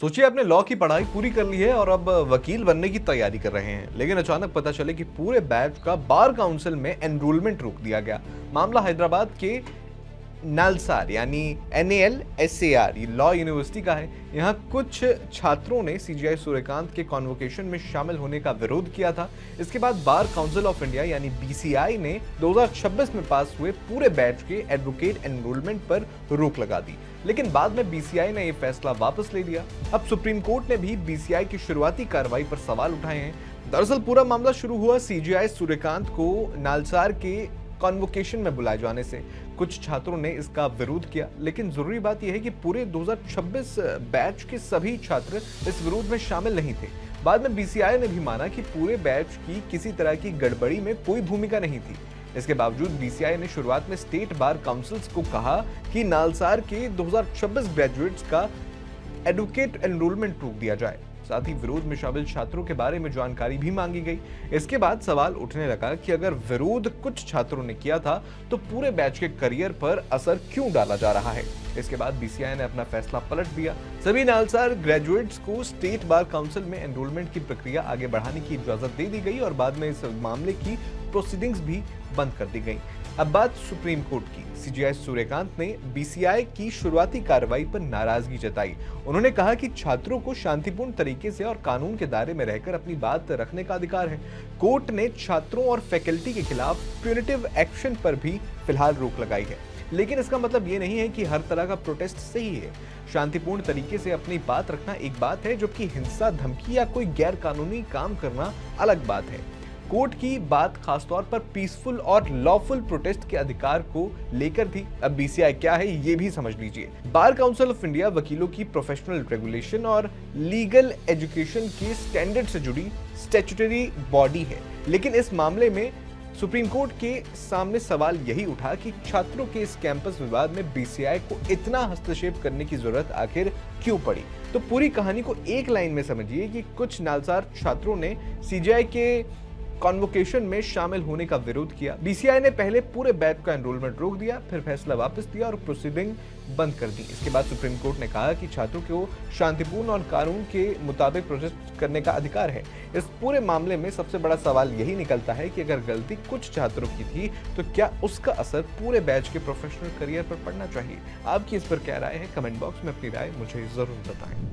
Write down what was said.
सोचिए आपने लॉ की पढ़ाई पूरी कर ली है और अब वकील बनने की तैयारी कर रहे हैं, लेकिन अचानक पता चले कि पूरे बैच का बार काउंसिल में एनरोलमेंट रोक दिया गया। मामला हैदराबाद के नालसार यानी NALSAR ये लॉ यूनिवर्सिटी का है। यहाँ कुछ छात्रों ने CGI सूर्यकांत के कॉन्वोकेशन में शामिल होने का विरोध किया था। इसके बाद बार काउंसिल ऑफ इंडिया यानी BCI ने 2026 में पास हुए पूरे बैच के एडवोकेट एनरोलमेंट पर रोक लगा दी, लेकिन बाद में BCI ने यह फैसला वापस ले लिया। अब सुप्रीम कोर्ट ने भी BCI की शुरुआती कार्रवाई पर सवाल उठाए हैं। दरअसल पूरा मामला शुरू हुआ CGI सूर्यकांत को नालसार के कॉन्वोकेशन में बुलाए जाने से। कुछ छात्रों ने इसका विरोध किया, लेकिन जरूरी बात यह है कि पूरे 2026 बैच के सभी छात्र इस विरोध में शामिल नहीं थे। बाद में BCI ने भी माना कि पूरे बैच की किसी तरह की गड़बड़ी में कोई भूमिका नहीं थी। इसके बावजूद BCI ने शुरुआत में स्टेट बार काउंसिल्स को कहा कि नालसार के 2026 ग्रेजुएट्स का एडवोकेट एनरोलमेंट रोक दिया जाए। साथ ही विरोध में शामिल छात्रों के बारे में जानकारी भी मांगी गई। इसके बाद सवाल उठने लगा कि अगर विरोध कुछ छात्रों ने किया था तो पूरे बैच के करियर पर असर क्यों डाला जा रहा है। इसके बाद BCI ने अपना फैसला पलट दिया। सभी नालसार ग्रेजुएट्स को स्टेट बार काउंसिल में एनरोलमेंट की प्रक्रिया आगे बढ़ाने की इजाजत दे दी गई और बाद में इस मामले की प्रोसीडिंग्स भी बंद कर दी गई। अब बात सुप्रीम कोर्ट की। CGI सूर्यकांत ने BCI की शुरुआती कार्रवाई पर नाराजगी जताई। उन्होंने कहा कि छात्रों को शांतिपूर्ण तरीके से और कानून के दायरे में रहकर अपनी बात रखने का अधिकार है। कोर्ट ने छात्रों और फैकल्टी के खिलाफ प्यूनिटिव एक्शन पर भी फिलहाल रोक लगाई है, लेकिन इसका मतलब ये नहीं है कि हर तरह का प्रोटेस्ट सही है। शांतिपूर्ण तरीके से अपनी बात रखना एक बात है, जबकि हिंसा, धमकी या कोई गैर कानूनी काम करना अलग बात है। कोर्ट की बात खासतौर पर पीसफुल और लॉफुल प्रोटेस्ट के अधिकार को लेकर थी। अब BCI क्या है ये भी समझ लीजिए। बार काउंसिल ऑफ इंडिया वकीलों की प्रोफेशनल रेगुलेशन और लीगल एजुकेशन के स्टैंडर्ड से जुड़ी स्टैट्यूटरी बॉडी है, लेकिन इस मामले में सुप्रीम कोर्ट के सामने सवाल यही उठा कि छात्रों के इस कैंपस विवाद में BCI को इतना हस्तक्षेप करने की जरूरत आखिर क्यों पड़ी। तो पूरी कहानी को एक लाइन में समझिए कि कुछ नालसार छात्रों ने CGI के कॉन्वोकेशन में शामिल होने का विरोध किया। BCI ने पहले पूरे बैच का एनरोलमेंट रोक दिया, फिर फैसला वापस लिया और प्रोसीडिंग बंद कर दी। इसके बाद सुप्रीम कोर्ट ने कहा कि छात्रों को शांतिपूर्ण और कानून के मुताबिक प्रोटेस्ट करने का अधिकार है। इस पूरे मामले में सबसे बड़ा सवाल यही निकलता है कि अगर गलती कुछ छात्रों की थी तो क्या उसका असर पूरे बैच के प्रोफेशनल करियर पर पड़ना चाहिए। आपकी इस पर क्या राय है? कमेंट बॉक्स में अपनी राय मुझे जरूर बताएं।